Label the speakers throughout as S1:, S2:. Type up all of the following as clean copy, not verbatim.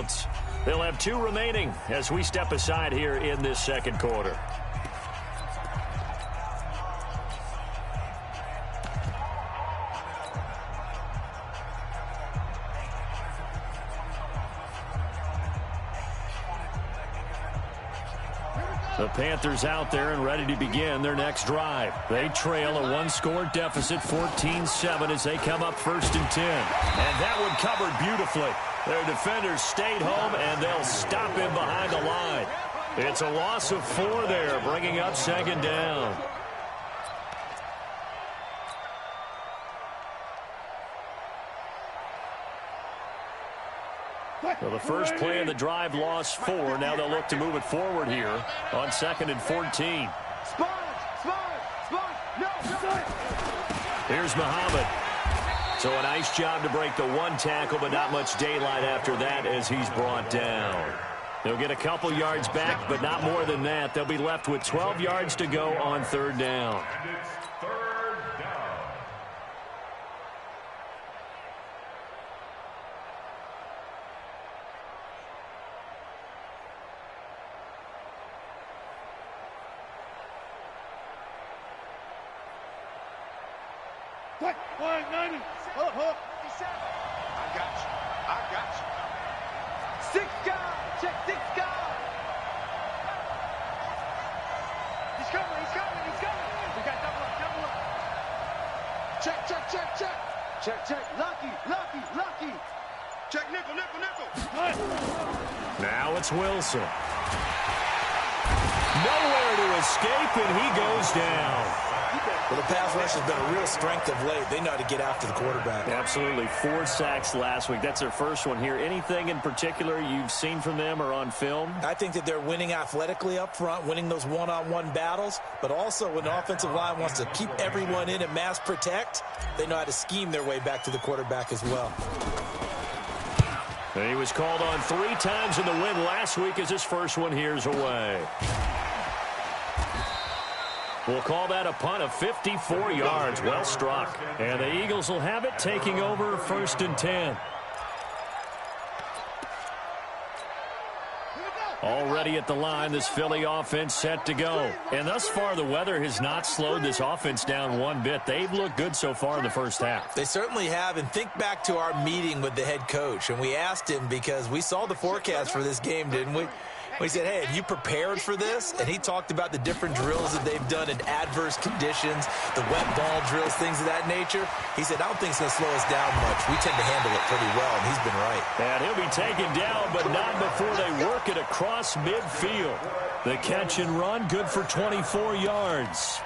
S1: timeouts. They'll have 2 remaining as we step aside here in this second quarter. The Panthers out there and ready to begin their next drive. They trail a 1-score deficit, 14-7, as they come up 1st and 10. And that one covered beautifully. Their defenders stayed home, and they'll stop him behind the line. It's a loss of 4 there, bringing up 2nd down. Well, the first play of the drive lost 4. Now they'll look to move it forward here on 2nd and 14. Here's Muhammad. So a nice job to break the 1 tackle, but not much daylight after that as he's brought down. They'll get a couple yards back, but not more than that. They'll be left with 12 yards to go on 3rd down. Now it's Wilson. Nowhere to escape, and he goes down.
S2: Well, the pass rush has been a real strength of late. They know how to get after the quarterback.
S1: Absolutely. 4 sacks last week. That's their first one here. Anything in particular you've seen from them or on film?
S2: I think that they're winning athletically up front, winning those one-on-one battles, but also when the offensive line wants to keep everyone in and mass protect, they know how to scheme their way back to the quarterback as well.
S1: He was called on 3 times in the win last week as his first one here's away. We'll call that a punt of 54 yards. Well struck. And the Eagles will have it, taking over 1st and 10. Already at the line, this Philly offense set to go. And thus far, the weather has not slowed this offense down one bit. They've looked good so far in the first half.
S2: They certainly have. And think back to our meeting with the head coach. And we asked him because we saw the forecast for this game, didn't we? We said, hey, have you prepared for this? And he talked about the different drills that they've done in adverse conditions, the wet ball drills, things of that nature. He said, I don't think it's going to slow us down much. We tend to handle it pretty well, and he's been right.
S1: And he'll be taken down, but not before they work it across midfield. The catch and run, good for 24 yards.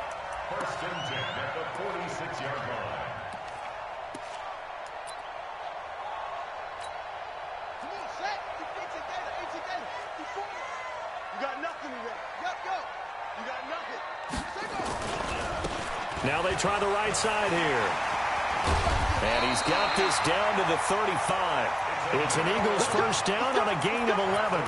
S3: 1st and 10 at the 46-yard line.
S1: Now they try the right side here. And he's got this down to the 35. It's an Eagles 1st down on a gain of 11.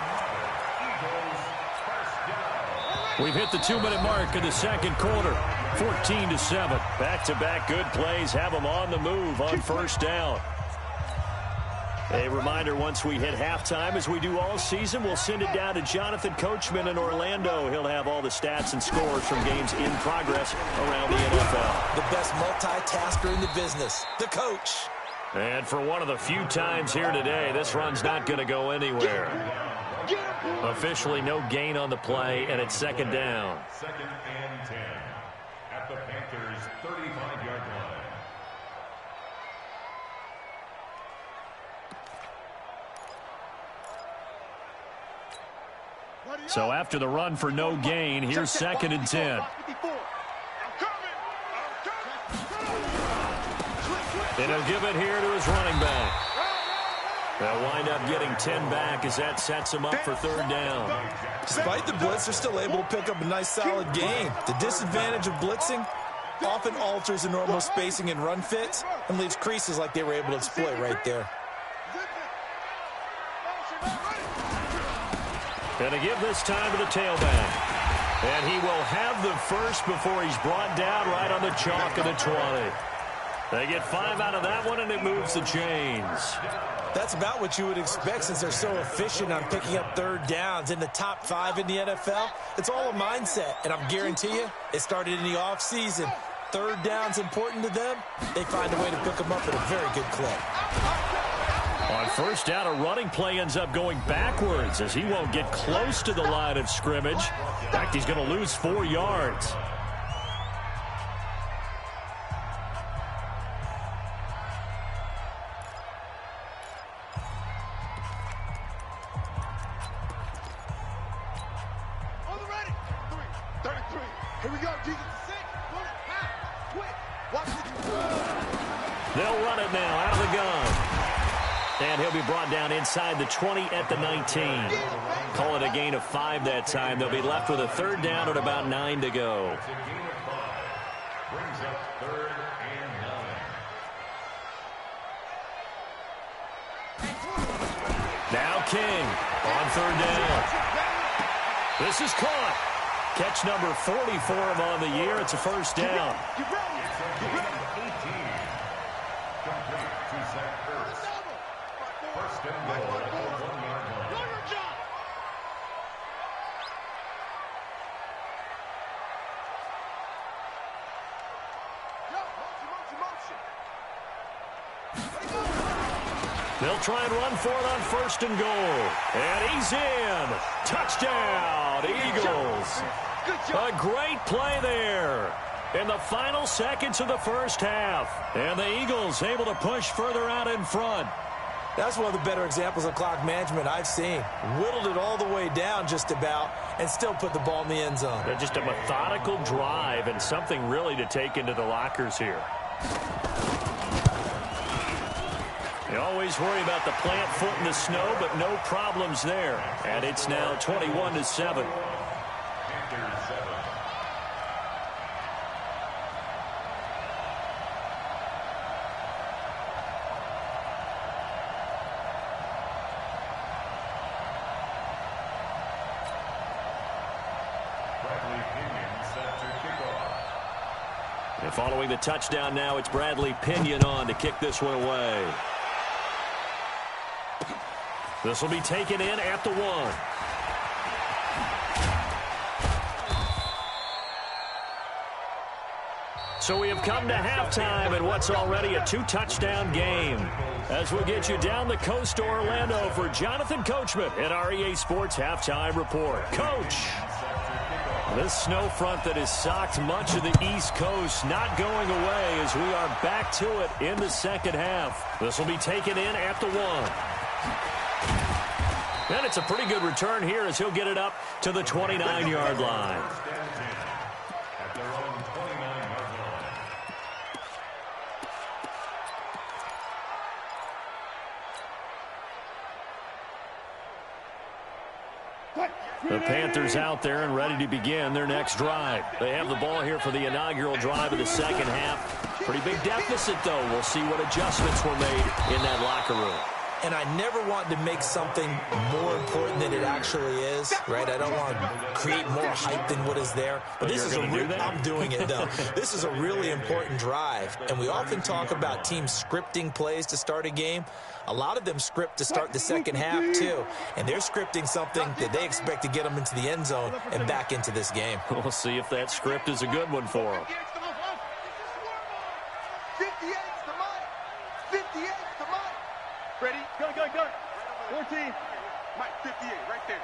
S1: We've hit the 2-minute mark in the second quarter. 14-7. Back-to-back good plays have them on the move on 1st down. A reminder, once we hit halftime, as we do all season, we'll send it down to Jonathan Coachman in Orlando. He'll have all the stats and scores from games in progress around the NFL.
S2: The best multitasker in the business, the coach.
S1: And for one of the few times here today, this run's not going to go anywhere. Officially no gain on the play, and it's 2nd down.
S3: 2nd and 10 at the Panthers' 35-yard line.
S1: So after the run for no gain, here's 2nd and 10. And he'll give it here to his running back. They'll wind up getting 10 back as that sets him up for 3rd down.
S2: Despite the blitz, they're still able to pick up a nice solid gain. The disadvantage of blitzing often alters the normal spacing and run fits and leaves creases like they were able to exploit right there.
S1: And to give this time to the tailback. And he will have the first before he's brought down right on the chalk of the 20. They get 5 out of that one, and it moves the chains.
S2: That's about what you would expect since they're so efficient on picking up third downs. In the top 5 in the NFL, it's all a mindset. And I'm guarantee you, it started in the offseason. Third down's important to them. They find a way to pick them up at a very good clip.
S1: On first down, a running play ends up going backwards as he won't get close to the line of scrimmage. In fact, he's going to lose 4 yards. They'll run it now out of the gun. And he'll be brought down inside the 20 at the 19. Call it a gain of 5 that time. They'll be left with a third down at about 9 to go.
S3: Brings up 3rd and 9.
S1: Now King on third down. This is caught. Catch number 40 for him on the year. It's a first down. They'll try and run for it on 1st and goal. And he's in. Touchdown, Eagles. A great play there in the final seconds of the first half. And the Eagles able to push further out in front.
S2: That's one of the better examples of clock management I've seen. Whittled it all the way down just about and still put the ball in the end zone.
S1: Just a methodical drive and something really to take into the lockers here. You always worry about the plant foot in the snow, but no problems there. And it's now 21-7. And following the touchdown now, it's Bradley Pinion on to kick this one away. This will be taken in at the 1. So we have come to halftime in what's already a 2-touchdown game. As we'll get you down the coast to Orlando for Jonathan Coachman in our EA Sports Halftime Report. Coach, this snow front that has socked much of the East Coast not going away as we are back to it in the second half. This will be taken in at the 1. And it's a pretty good return here as he'll get it up to the 29-yard line.
S3: At their own 29-yard line.
S1: The Panthers out there and ready to begin their next drive. They have the ball here for the inaugural drive of the second half. Pretty big deficit, though. We'll see what adjustments were made in that locker room.
S2: And I never want to make something more important than it actually is, right? I don't want to create more hype than what is there. But this is I'm doing it, though. This is a really important drive. And we often talk about teams scripting plays to start a game. A lot of them script to start the second half, too. And they're scripting something that they expect to get them into the end zone and back into this game.
S1: We'll see if that script is a good one for them.
S4: 14. Mike, 58, right there.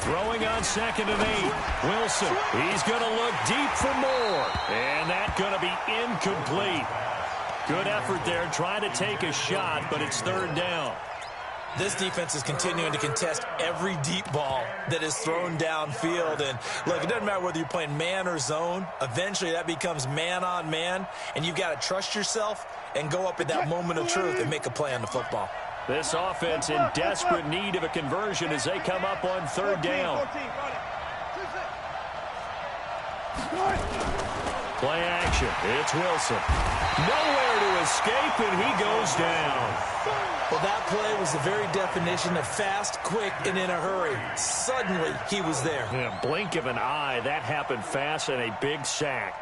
S1: Throwing on 2nd and 8. Wilson, he's going to look deep for more. And that's going to be incomplete. Good effort there, trying to take a shot, but it's 3rd down.
S2: This defense is continuing to contest every deep ball that is thrown downfield. And, look, it doesn't matter whether you're playing man or zone. Eventually, that becomes man-on-man, and you've got to trust yourself and go up at that moment of truth and make a play on the football.
S1: This offense in desperate need of a conversion as they come up on 3rd down. Play action. It's Wilson. Nowhere to escape, and he goes down.
S2: Well, that play was the very definition of fast, quick, and in a hurry. Suddenly, he was there.
S1: In a blink of an eye, that happened fast and a big sack.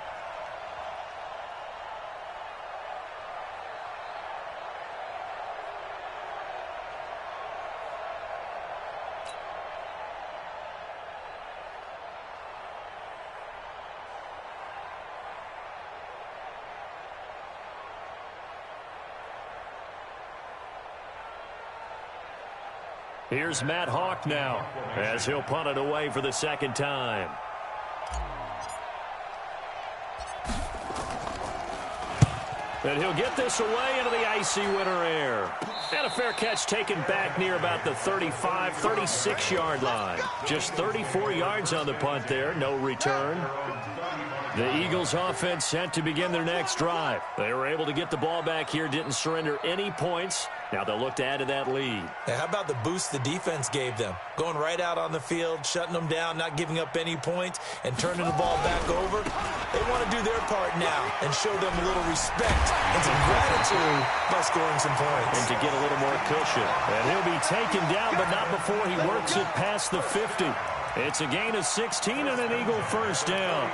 S1: Here's Matt Hawk now as he'll punt it away for the second time. And he'll get this away into the icy winter air. And a fair catch taken back near about the 35, 36-yard line. Just 34 yards on the punt there, no return. The Eagles offense set to begin their next drive. They were able to get the ball back here, didn't surrender any points. Now they'll look to add to that lead.
S2: Now, how about the boost the defense gave them? Going right out on the field, shutting them down, not giving up any points, and turning the ball back over. They want to do their part now and show them a little respect and some gratitude by scoring some points.
S1: And to get a little more cushion. And he'll be taken down, but not before he works it past the 50. It's a gain of 16 and an Eagle first down.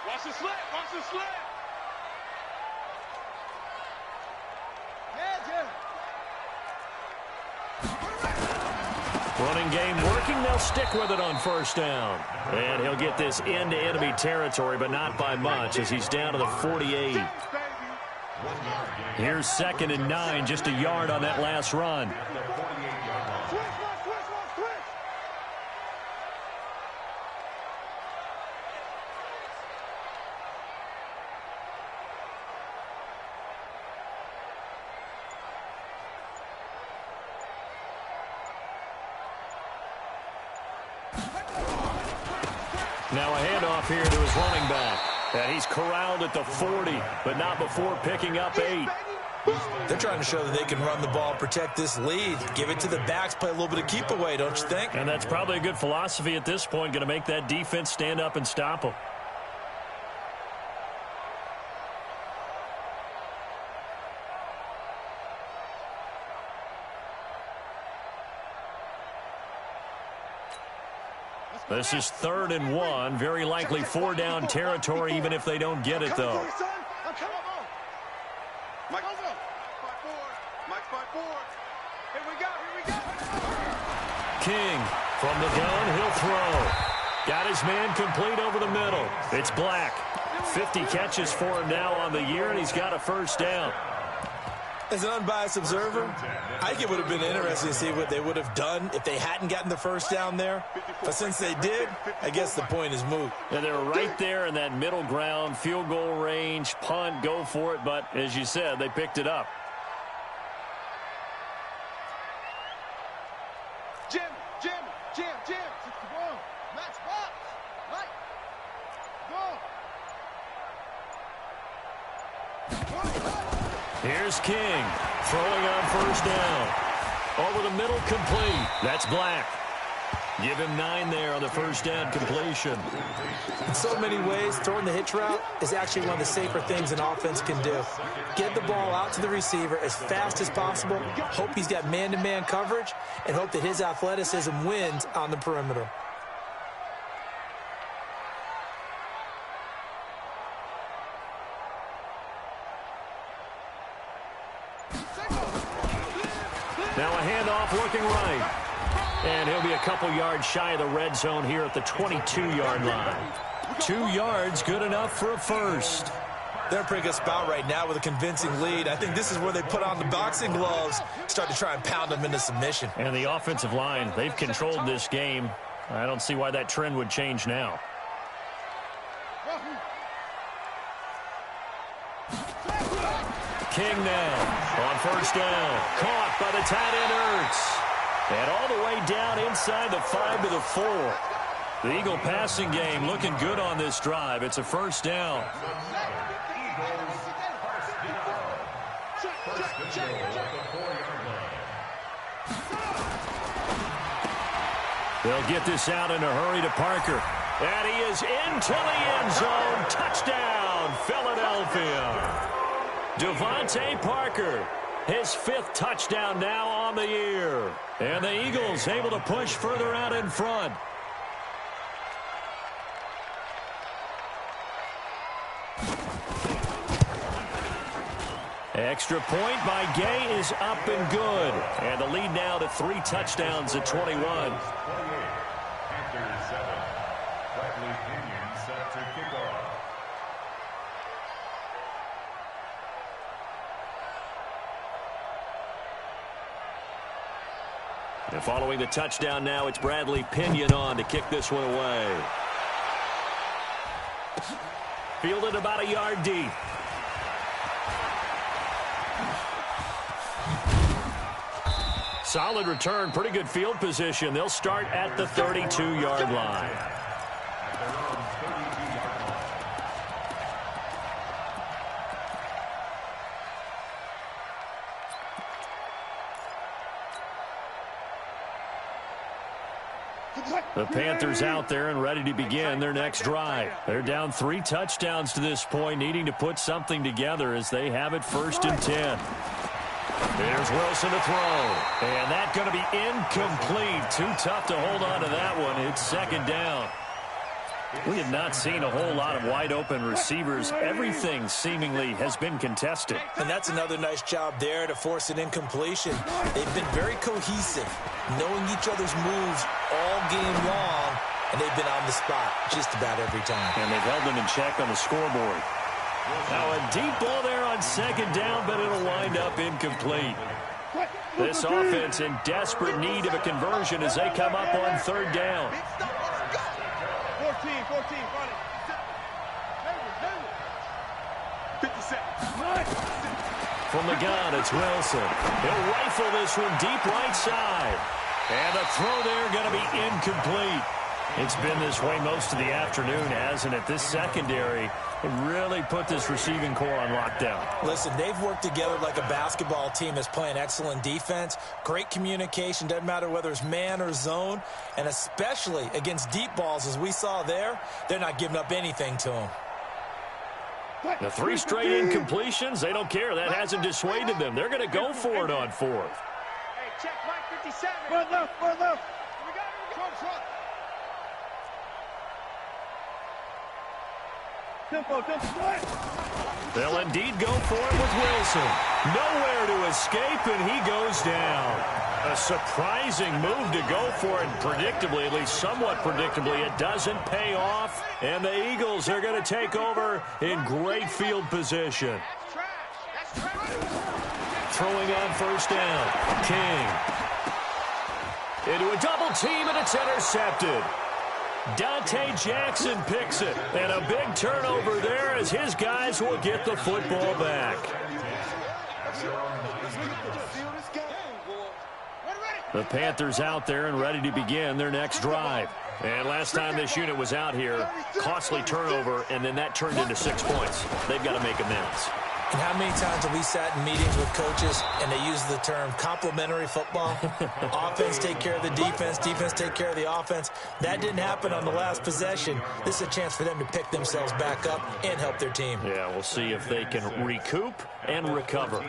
S4: Watch the slant. Watch the slant.
S1: Running game working. They'll stick with it on first down. And he'll get this into enemy territory, but not by much as he's down to the 48. Here's 2nd and 9, just a yard on that last run. Now a handoff here to his running back. And he's corralled at the 40, but not before picking up 8.
S2: They're trying to show that they can run the ball, protect this lead, give it to the backs, play a little bit of keep away, don't you think?
S1: And that's probably a good philosophy at this point, going to make that defense stand up and stop them. This is 3rd and 1. Very likely 4-down territory, even if they don't get it, though. King from the gun. He'll throw. Got his man complete over the middle. It's Black. 50 catches for him now on the year, and he's got a first down.
S2: As an unbiased observer, I think it would have been interesting to see what they would have done if they hadn't gotten the first down there. But since they did, I guess the point is moot.
S1: And they were right there in that middle ground, field goal range, punt, go for it. But as you said, they picked it up.
S4: Jim. 61. Match box. Right. Go.
S1: Here's King throwing on first down. Over the middle, complete. That's Black. Give him 9 there on the first down completion.
S2: In so many ways, throwing the hitch route is actually one of the safer things an offense can do. Get the ball out to the receiver as fast as possible, hope he's got man-to-man coverage, and hope that his athleticism wins on the perimeter.
S1: Now a handoff looking right. And he'll be a couple yards shy of the red zone here at the 22-yard line. 2 yards, good enough for a first.
S2: They're in a pretty good spot right now with a convincing lead. I think this is where they put on the boxing gloves, start to try and pound them into submission.
S1: And the offensive line, they've controlled this game. I don't see why that trend would change now. King now on first down. Caught by the tight end Ertz. And all the way down inside the 5 to the 4. The Eagle passing game looking good on this drive. It's a first down. They'll get this out in a hurry to Parker. And he is into the end zone. Touchdown, Philadelphia. Devontae Parker, his 5th touchdown now on the year. And the Eagles able to push further out in front. Extra point by Gay is up and good. And the lead now to 3 touchdowns at 21. And following the touchdown now, it's Bradley Pinion on to kick this one away. Fielded about a yard deep. Solid return, pretty good field position. They'll start at the 32-yard line. The Panthers out there and ready to begin their next drive. They're down 3 touchdowns to this point, needing to put something together as they have it 1st and 10. There's Wilson to throw. And that's going to be incomplete. Too tough to hold on to that one. It's 2nd down. We have not seen a whole lot of wide-open receivers. Everything seemingly has been contested.
S2: And that's another nice job there to force an incompletion. They've been very cohesive, knowing each other's moves all game long, and they've been on the spot just about every time.
S1: And they've held them in check on the scoreboard. Now a deep ball there on 2nd down, but it'll wind up incomplete. This offense in desperate need of a conversion as they come up on 3rd down.
S4: 14, run it. 50 seconds.
S1: From the gun, it's Wilson. He'll rifle this one deep right side. And the throw there going to be incomplete. It's been this way most of the afternoon, hasn't it? This secondary really put this receiving core on lockdown.
S2: Listen, they've worked together like a basketball team that's playing excellent defense. Great communication, doesn't matter whether it's man or zone. And especially against deep balls, as we saw there, they're not giving up anything to them.
S1: The 3 straight incompletions, they don't care. That hasn't dissuaded them. They're going to go for it on 4th.
S4: Hey, check Mike 57. Run left. We got it. Front. Tempo.
S1: They'll indeed go for it with Wilson. Nowhere to escape, and he goes down. A surprising move to go for it. Predictably, at least somewhat predictably, it doesn't pay off. And the Eagles are going to take over in great field position.
S4: That's trash.
S1: Throwing on 1st down. King. Into a double team, and it's intercepted. Dante Jackson picks it, and a big turnover there as his guys will get the football back. The Panthers out there and ready to begin their next drive. And last time this unit was out here, costly turnover, and then that turned into 6 points. They've got to make amends.
S2: And how many times have we sat in meetings with coaches and they use the term complementary football? Offense take care of the defense, defense take care of the offense. That didn't happen on the last possession. This is a chance for them to pick themselves back up and help their team.
S1: Yeah, we'll see if they can recoup and recover.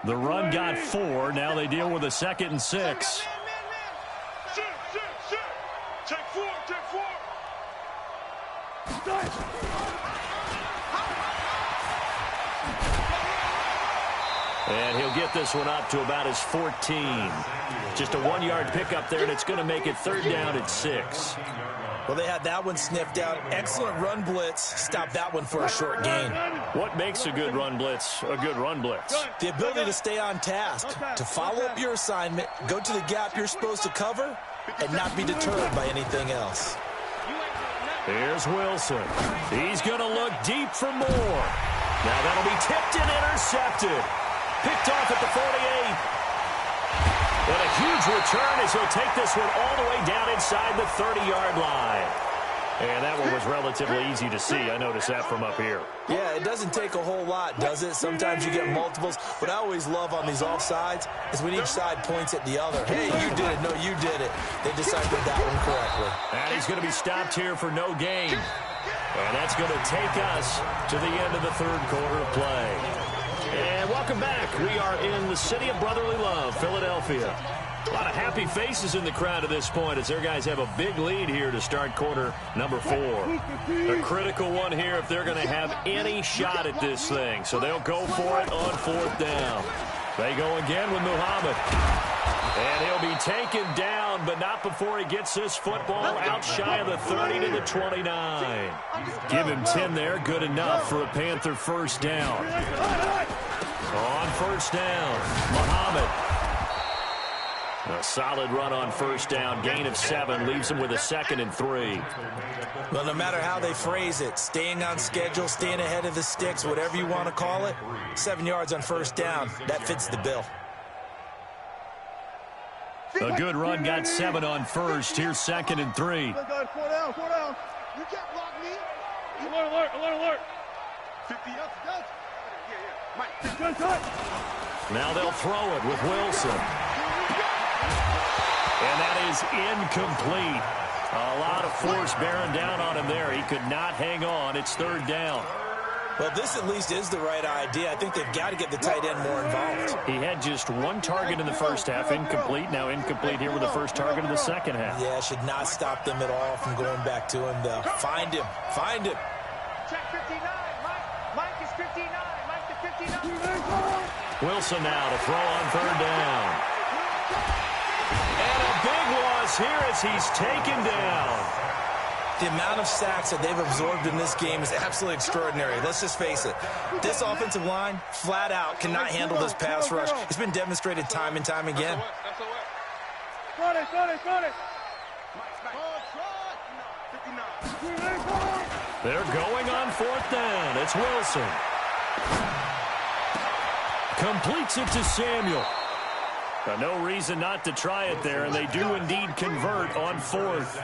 S1: The run got 4. Now they deal with a 2nd and 6.
S4: Shit. Take 4.
S1: And he'll get this one up to about his 14. Just a 1-yard pickup there, and it's going to make it 3rd down at 6.
S2: Well, they had that one sniffed out. Excellent run blitz. Stop that one for a short gain.
S1: What makes a good run blitz a good run blitz?
S2: The ability to stay on task, to follow up your assignment, go to the gap you're supposed to cover, and not be deterred by anything else.
S1: Here's Wilson. He's going to look deep for more. Now that'll be tipped and intercepted. Picked off at the 48. And a huge return as he'll take this one all the way down inside the 30-yard line. And that one was relatively easy to see. I noticed that from up here.
S2: Yeah, it doesn't take a whole lot, does it? Sometimes you get multiples. What I always love on these offsides is when each side points at the other. Hey, you did it. No, you did it. They deciphered that one correctly.
S1: And he's going to be stopped here for no gain. And that's going to take us to the end of the 3rd quarter of play. And welcome back. We are in the city of brotherly love, Philadelphia. A lot of happy faces in the crowd at this point as their guys have a big lead here to start quarter number 4. A critical one here if they're going to have any shot at this thing. So they'll go for it on 4th down. They go again with Muhammad. And he'll be taken down, but not before he gets this football out shy of the 30 to the 29. Give him 10 there. Good enough for a Panther first down. On first down, Muhammad. A solid run on first down. Gain of 7 leaves him with a 2nd and 3.
S2: Well, no matter how they phrase it, staying on schedule, staying ahead of the sticks, whatever you want to call it, 7 yards on first down, that fits the bill.
S1: A good run, got 7 on first. Here's 2nd and 3.
S4: 4 down. You can't block me. Alert. 50 yards. Yeah. Mike.
S1: Now they'll throw it with Wilson. And that is incomplete. A lot of force bearing down on him there. He could not hang on. It's 3rd down.
S2: Well, this at least is the right idea. I think they've got to get the tight end more involved.
S1: He had just 1 target in the first half, incomplete. Now incomplete here with the first target of the second half.
S2: Yeah, should not stop them at all from going back to him, though. Find him.
S4: Check 59. Mike is 59. Mike to 59.
S1: Wilson now to throw on 3rd down. And a big loss here as he's taken down.
S2: The amount of sacks that they've absorbed in this game is absolutely extraordinary. Let's just face it. This offensive line, flat out, cannot handle this pass rush. It's been demonstrated time and time again.
S4: Run it.
S1: They're going on 4th down. It's Wilson. Completes it to Samuel. No reason not to try it there, and they do indeed convert on 4th.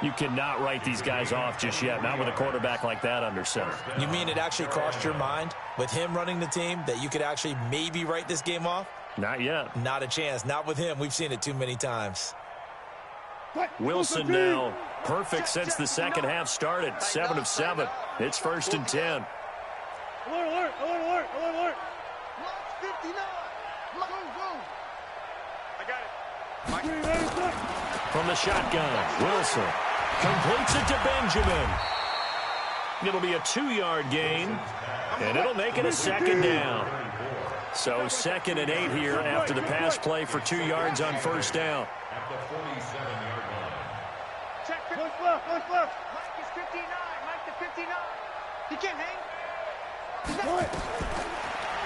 S1: You cannot write these guys off just yet, not with a quarterback like that under center.
S2: You mean it actually crossed your mind with him running the team that you could actually maybe write this game off?
S1: Not yet.
S2: Not a chance. Not with him. We've seen it too many times.
S1: Wilson now perfect since the second half started. 7 of 7. It's 1st and 10.
S4: Alert. 59. Go. I got it.
S1: From the shotgun, Wilson completes it to Benjamin. It'll be a 2-yard gain, and it'll make it a 2nd down. So 2nd and 8 here after the pass play for 2 yards on first down.
S3: At the 47-yard line.
S4: Check. Push left. Mike is 59. Mike to 59. He can't hang.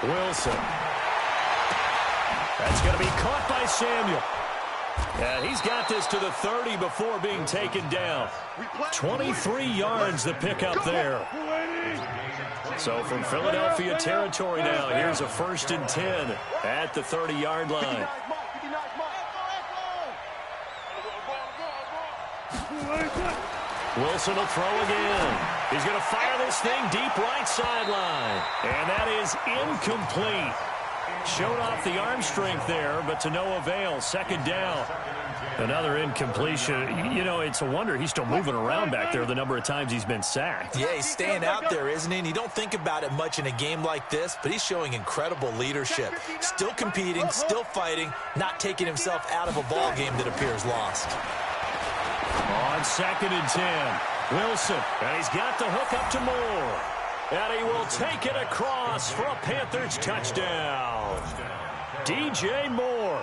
S1: Wilson. That's going to be caught by Samuel. And he's got this to the 30 before being taken down. 23 yards the pickup there. So from Philadelphia territory now, here's a 1st and 10 at the 30-yard line. Wilson will throw again. He's going to fire this thing deep right sideline. And that is incomplete. Showed off the arm strength there, but to no avail. 2nd down. Another incompletion. You know, it's a wonder he's still moving around back there the number of times he's been sacked.
S2: Yeah, he's staying out there, isn't he? And you don't think about it much in a game like this, but he's showing incredible leadership. Still competing, still fighting, not taking himself out of a ball game that appears lost.
S1: On 2nd and 10, Wilson, and he's got the hook up to Moore. And he will take it across for a Panthers touchdown. DJ Moore,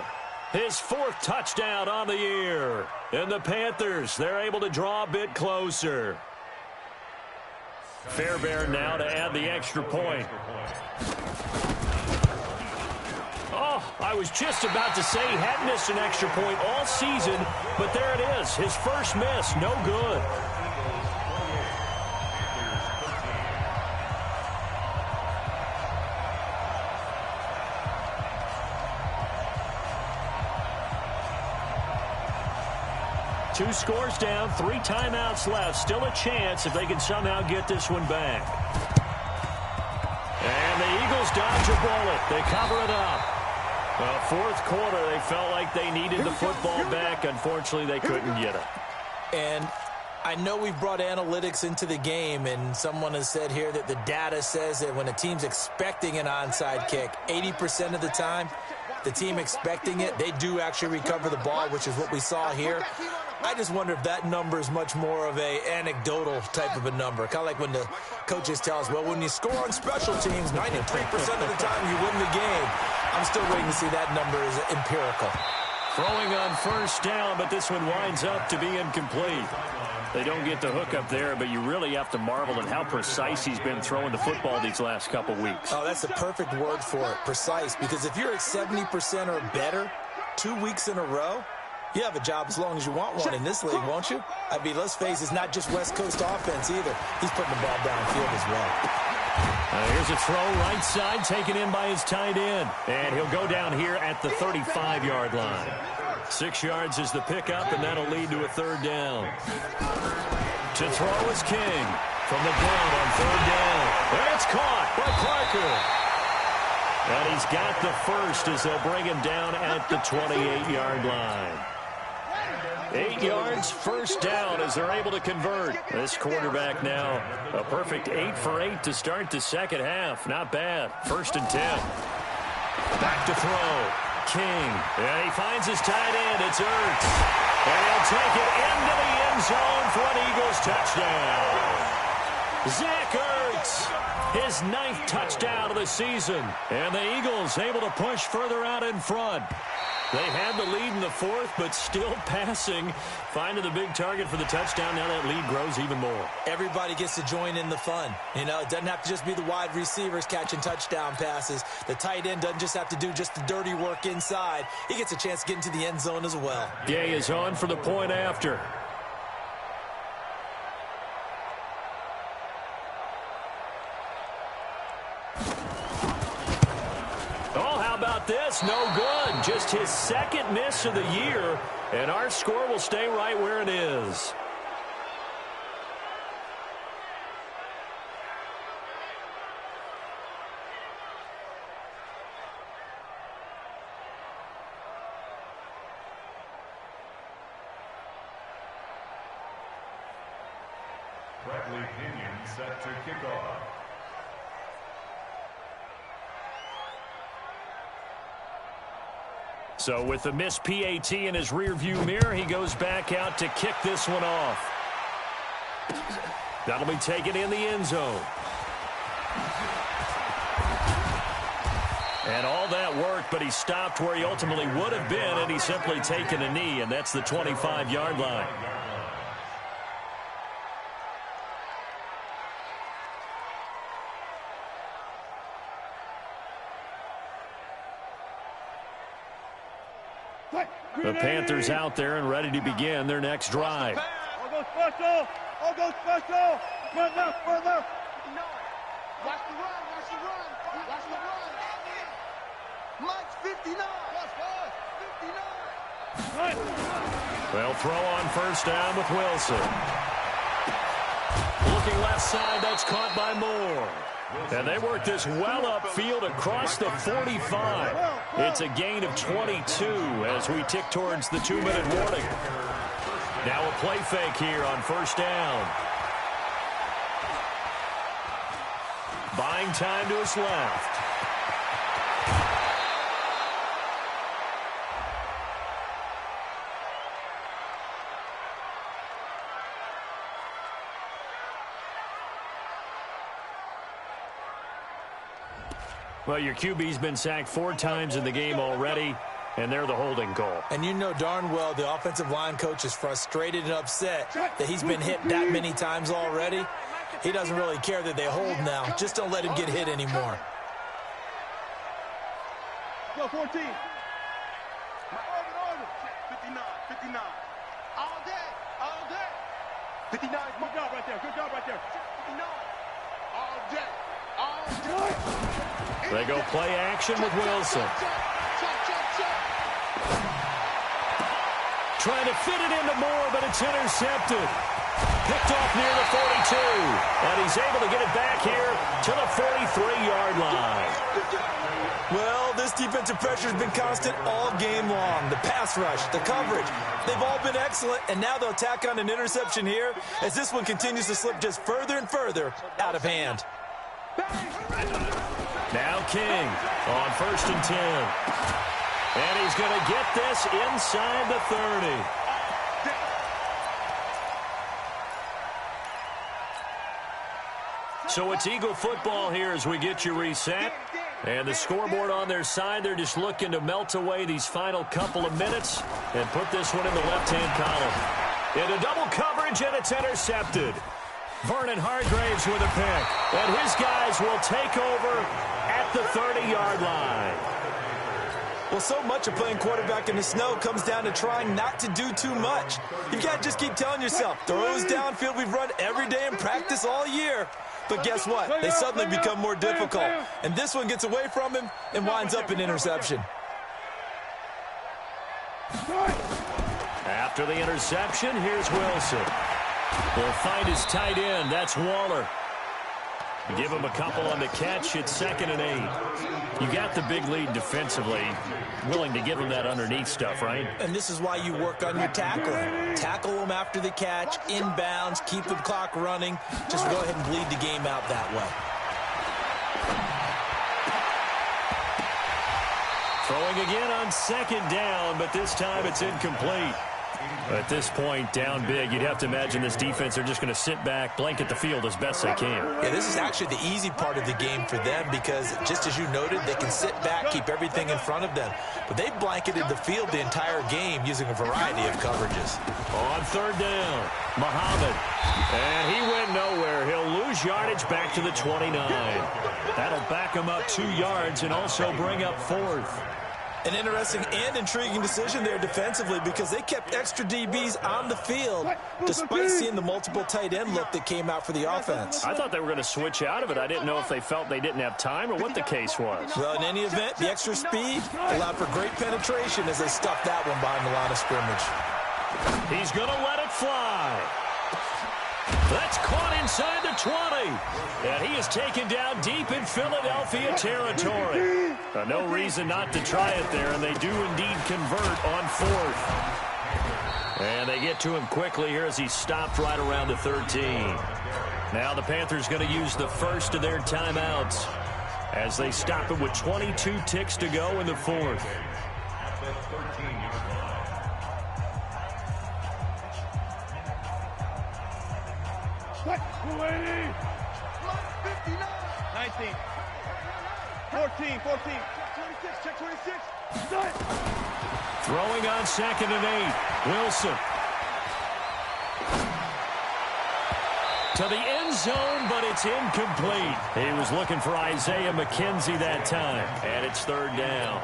S1: his 4th touchdown on the year. And the Panthers, they're able to draw a bit closer. Fairbairn now to add the extra point. Oh, I was just about to say he hadn't missed an extra point all season, but there it is. His first miss, no good. Two scores down, 3 timeouts left. Still a chance if they can somehow get this one back. And the Eagles dodge a bullet. They cover it up. Well, 4th quarter, they felt like they needed the football back. Unfortunately, they couldn't get it.
S2: And I know we've brought analytics into the game, and someone has said here that the data says that when a team's expecting an onside kick, 80% of the time, the team expecting it, they do actually recover the ball, which is what we saw here. I just wonder if that number is much more of a anecdotal type of a number. Kind of like when the coaches tell us, well, when you score on special teams, 93% of the time you win the game. I'm still waiting to see that number is empirical.
S1: Throwing on first down, but this one winds up to be incomplete. They don't get the hook up there, but you really have to marvel at how precise he's been throwing the football these last couple weeks.
S2: Oh, that's the perfect word for it, precise, because if you're at 70% or better 2 weeks in a row, you have a job as long as you want one in this league, won't you? I mean, let's face it, it's not just West Coast offense either. He's putting the ball downfield as well.
S1: Here's a throw right side taken in by his tight end. And he'll go down here at the 35-yard line. 6 yards is the pickup, and that'll lead to a third down. To throw is King from the gun on third down. And it's caught by Parker. And he's got the first as they'll bring him down at the 28-yard line. 8 yards, first down as they're able to convert. This quarterback now a perfect 8 for 8 to start the second half. Not bad. 1st and 10. Back to throw. King. And he finds his tight end. It's Ertz. And he'll take it into the end zone for an Eagles touchdown. Zach Ertz, his 9th touchdown of the season. And the Eagles able to push further out in front. They had the lead in the 4th, but still passing. Finding the big target for the touchdown. Now that lead grows even more.
S2: Everybody gets to join in the fun. You know, it doesn't have to just be the wide receivers catching touchdown passes. The tight end doesn't just have to do just the dirty work inside. He gets a chance to get into the end zone as well.
S1: Gay is on for the point after. This no good. Just his 2nd miss of the year, and our score will stay right where it is.
S3: Bradley Pinion set to kick off.
S1: So with the missed PAT in his rearview mirror, he goes back out to kick this one off. That'll be taken in the end zone. And all that work, but he stopped where he ultimately would have been, and he's simply taken a knee, and that's the 25-yard line. The Panthers out there and ready to begin their next drive.
S4: I'll go special. I'll go special. Run left, run left. Watch the run, watch the run. Watch the run. Mike's 59. 59.
S1: Well, throw on first down with Wilson. Looking left side, that's caught by Moore. And they work this well upfield across the 45. It's a gain of 22 as we tick towards the 2-minute warning. Now a play fake here on first down. Buying time to his left. Well, your QB's been sacked 4 times in the game already, and they're the holding call.
S2: And you know darn well the offensive line coach is frustrated and upset that he's been hit that many times already. He doesn't really care that they hold now. Just don't let him get hit anymore.
S4: Go 14. 59, 59. All day, all day. 59, good job right there, good job right there. 59, all day, all day.
S1: They go play action with Wilson. Trying to fit it into Moore, but it's intercepted. Picked off near the 42. And he's able to get it back here to the 43-yard line.
S2: Well, this defensive pressure has been constant all game long. The pass rush, the coverage, they've all been excellent, and now they'll tack on an interception here as this one continues to slip just further and further out of hand.
S1: Now King on 1st and 10. And he's going to get this inside the 30. So it's Eagle football here as we get you reset. And the scoreboard on their side, they're just looking to melt away these final couple of minutes and put this one in the left-hand column. Into double coverage, and it's intercepted. Vernon Hargraves with a pick. And his guys will take over at the 30-yard line.
S2: Well, so much of playing quarterback in the snow comes down to trying not to do too much. You've got to just keep telling yourself, throws downfield we've run every day in practice all year. But guess what? They suddenly become more difficult. And this one gets away from him and winds up an interception.
S1: After the interception, here's Wilson. He'll find his tight end. That's Waller. Give him a couple on the catch. It's 2nd and 8. You got the big lead defensively. Willing to give him that underneath stuff, right?
S2: And this is why you work on your tackling. Tackle them after the catch, inbounds, keep the clock running. Just go ahead and bleed the game out that way.
S1: Throwing again on 2nd down, but this time it's incomplete. At this point, down big, you'd have to imagine this defense are just going to sit back, blanket the field as best they can.
S2: Yeah, this is actually the easy part of the game for them because, just as you noted, they can sit back, keep everything in front of them. But they blanketed the field the entire game using a variety of coverages.
S1: On 3rd down, Muhammad. And he went nowhere. He'll lose yardage back to the 29. That'll back him up 2 yards and also bring up 4th.
S2: An interesting and intriguing decision there defensively because they kept extra DBs on the field despite seeing the multiple tight end look that came out for the offense.
S1: I thought they were going to switch out of it. I didn't know if they felt they didn't have time or what the case was.
S2: Well, in any event, the extra speed allowed for great penetration as they stuffed that one behind the line of scrimmage.
S1: He's going to let it fly. That's caught inside the 20. And he is taken down deep in Philadelphia territory. No reason not to try it there, and they do indeed convert on 4th. And they get to him quickly here as he stopped right around the 13. Now the Panthers going to use the first of their timeouts as they stop it with 22 ticks to go in the 4th.
S4: What? 280. 19. 14. 26. Check 26. Start.
S1: Throwing on 2nd and 8. Wilson. To the end zone, but it's incomplete. He was looking for Isaiah McKenzie that time. And it's 3rd down.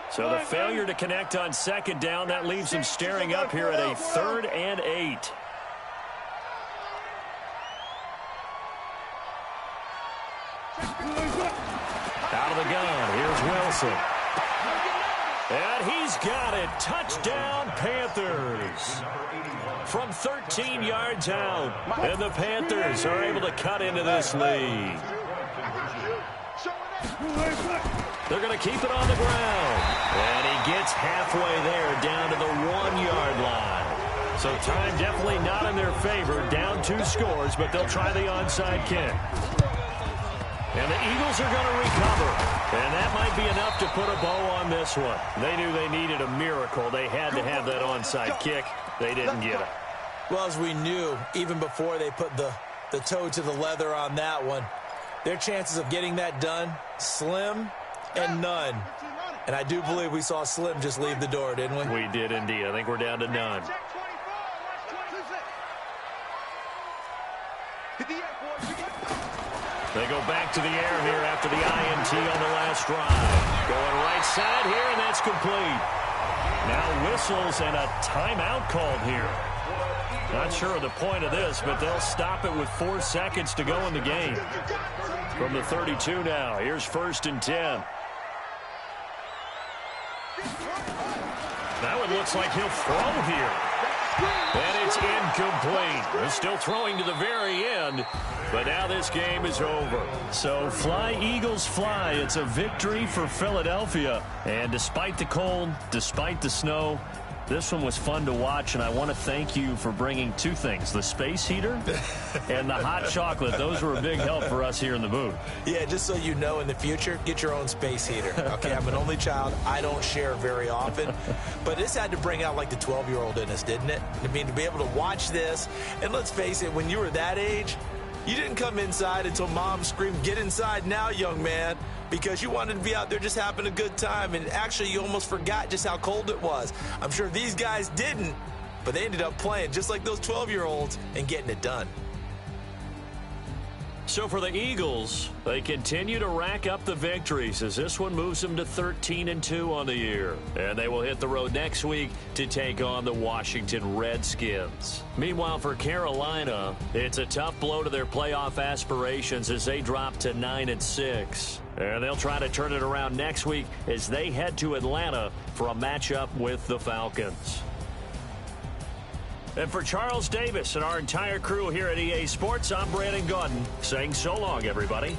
S1: So the failure to connect on 2nd down, that leaves him staring up here at a 3rd and 8. Out of the gun, here's Wilson. And he's got it. Touchdown, Panthers. From 13 yards out. And the Panthers are able to cut into this lead. They're going to keep it on the ground. And he gets halfway there, down to the 1-yard line. So time definitely not in their favor. Down 2 scores, but they'll try the onside kick. And the Eagles are going to recover. And that might be enough to put a bow on this one. They knew they needed a miracle. They had to have that onside kick. They didn't get it.
S2: Well, as we knew, even before they put the toe to the leather on that one, their chances of getting that done, slim and none. And I do believe we saw Slim just leave the door, didn't we?
S1: We did indeed. I think we're down to none. They go back to the air here after the INT on the last drive. Going right side here, and that's complete. Now whistles and a timeout called here. Not sure of the point of this, but they'll stop it with 4 seconds to go in the game. From the 32 now, here's 1st and 10. Now it looks like he'll throw here. And it's incomplete. They're still throwing to the very end, but now this game is over. So fly, Eagles, fly. It's a victory for Philadelphia. And despite the cold, despite the snow, This one was fun to watch, and I want to thank you for bringing two things, the space heater and the hot chocolate. Those were a big help for us here in the booth.
S2: Yeah, just so you know, in the future, get your own space heater. Okay, I'm an only child. I don't share very often. But this had to bring out, like, the 12-year-old in us, didn't it? I mean, to be able to watch this, and let's face it, when you were that age, you didn't come inside until Mom screamed, "Get inside now, young man," because you wanted to be out there just having a good time, and actually you almost forgot just how cold it was. I'm sure these guys didn't, but they ended up playing just like those 12-year-olds and getting it done.
S1: So for the Eagles, they continue to rack up the victories as this one moves them to 13-2 on the year. And they will hit the road next week to take on the Washington Redskins. Meanwhile, for Carolina, it's a tough blow to their playoff aspirations as they drop to 9-6. And they'll try to turn it around next week as they head to Atlanta for a matchup with the Falcons. And for Charles Davis and our entire crew here at EA Sports, I'm Brandon Gaudin saying so long, everybody.